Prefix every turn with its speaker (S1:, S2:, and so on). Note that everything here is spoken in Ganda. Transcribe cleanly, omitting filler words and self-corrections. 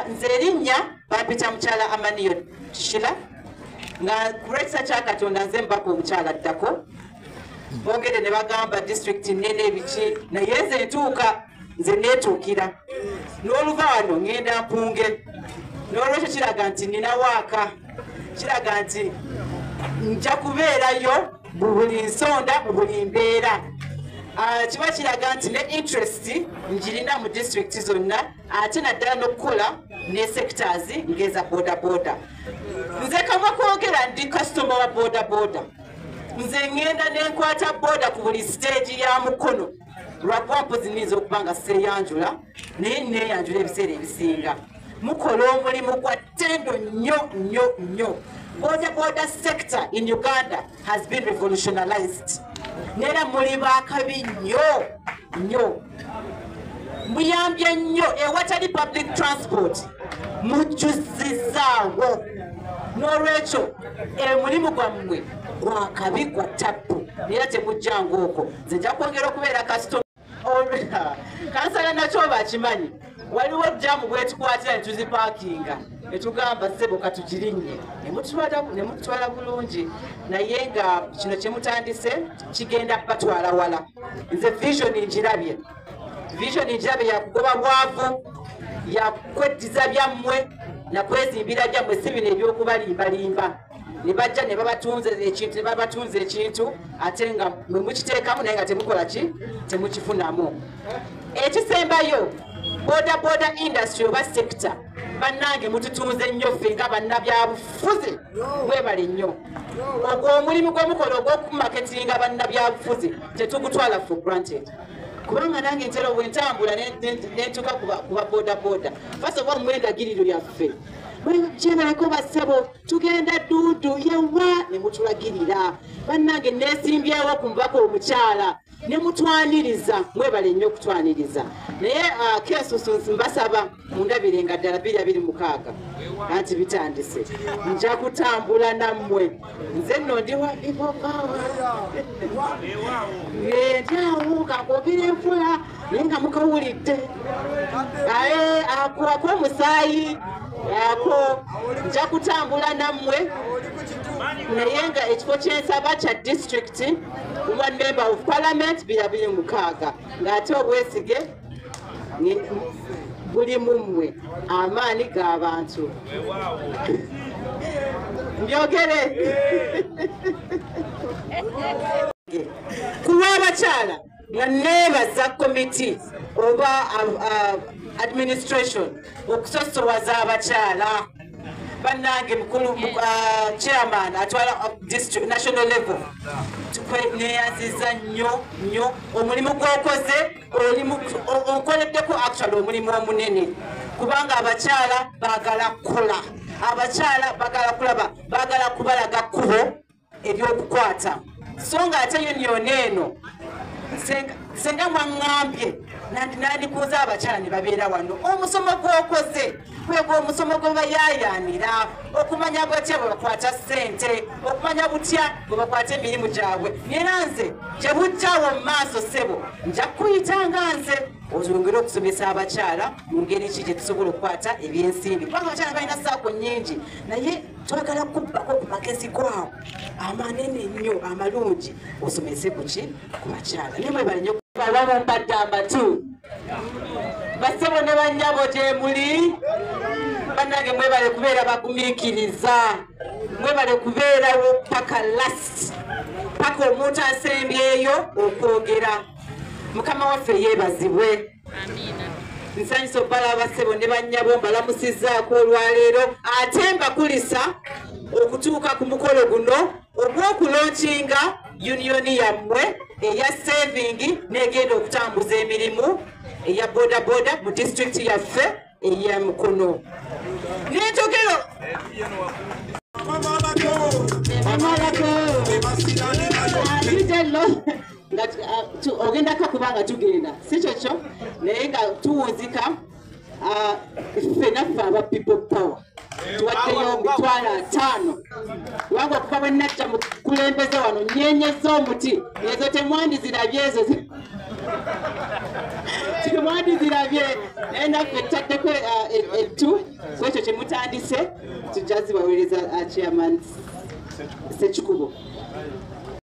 S1: nze erinnya bampita mukyala Amaniyo Shila nga kurekisa kya Katonda nze mbaka omukyala addako bongere ne bagamba district nene ebiki naye nze ntuuka nze neetuukira n'oluva wano ngenda mpunge n'olwekyo kiraga nti nina waaka kiraga nti nja kubeerayo mu buli nsonda mu buli mbeera kiba kiraga nti ne interest njirina mu district zonna ate naddala n'okukola ne sectors ngeza boda nze kamwa kwogera ndi customer wa boda nze ngenda nenkwata boda ku buli stage ya mukono lwakuba mpozi nniza okuba nga seeyanjula naye neeyanjula ebiseera ebisinga mukola omulimu gwa ttendo nnyo boda sector in Uganda has been revolutionized nera muli baakabi nnyo muyambye nnyo ewatali public transport mujjuzizaawo n'olwekyo mulimu gwammwe gwakabi gwa tappu era temujjanga okwo nze nja kwongera okubeera kasitoma kansala nakyo bakimanyi waliwo jamu bwetukwatira netuzipaakinga netugamba ssebo katugirinnye nemututwala bulungi naye nga kino kyemutandise kigenda batwala wala nze vision njirabye yakugoba bwavu yakweddiza byammwe nakwezimbira byammwe si bino ebyokubalimbalimba ne bajja ne babatunza ekintu ate nga mwe mukiteekamu naye nga temukola ki temukifunamu ekisembayo boda industry oba sector bannange mututunze nnyo ffe nga bannabyabufuzi mwebale nnyo ogwo omulimu gw'omukola ogw'okumaketinga bannabyabufuzi tetugutwala for granted kubanga nange ntera bwentambula nentuka kuba boda first of all mwendagiriro yaffe kyebalako bassebo tugenda duudu yewa ne mutulagirira bannange neesimbyewo ku mubaka omukyala ne mutwaniriza mwebale nnyo okutwaniriza naye kesusunsi mbasaba mundabire nga ddala 226 anti bitandise nja kutambula nammwe nze nno ndi wa bibokawa ndiawuka kobira enfula naye nga mukawulidde ako omusaayi ako nja kutambula nammwe naye nga ekifo kyensaba kya district one member of parliament 226 ng'ate obwesige buli mummwe amaani g'abantu mbyogere ku lw'abakyala nga neebaza committee oba administration okusosowaza abakyala bannange mukulu chairman atwala district national level neyaziza nnyo omulimu gwokoze onkoleddeko actually omulimu omunene kubanga abakyala baagala kukola abakyala baagala kulaba baagala kubalaga kkubo ebyokukwata so nga ate union eno senga mwaŋŋambye nandikuuza abakyala ne babeera wano omusomo gwokoze kwegwa omusomo gwe bayayaanira okumanya bwatya bwe bakwata ssente okumanya butya bwe bakwata emirimu gyabwe era nze gye bujjawo mu maaso ssebo nja kukuyitanga nze ozongere okusomesa abakyala mu ngeri ki gye tusobola okukwata ebyensimbi kubanga abakyala balina ssaako nnyingi naye twagala kubbako ku magezi gwawo amanene nnyo amalungi osomese kuki ku bakyala naye mwebale nnyo babampadde amatu bassebo ne bannyabo gye muli bannange mwebale kubeera bagumiikiriza mwebale kubeerawo paka last paka omuntu asembyeyo okwogera mukama waffe yeebazibwe nsanyusa obbalaba bassebo ne bannyabo mbalamusizzaako olwaleero ate mbakulisa okutuuka ku mukolo guno ogw'okulonkinga yuniyoni yammwe eya saving negenda okutambuza emirimu eya boda mu district yaffe eya Mukono n'enjogero ogendako kubanga tugenda si kyokyo naye nga tuwunzika ffe naffe aba people power tuwaddeyo emitwalo 5 kubanga okuva bwe najja mu kulembeze wano nyenyeza omuti ezo temwandizirabye ezo Mwandizirabye naye naffe taddeko ettu kwekyo kye mutandise tujja zibaweereza chairman Ssekikubo.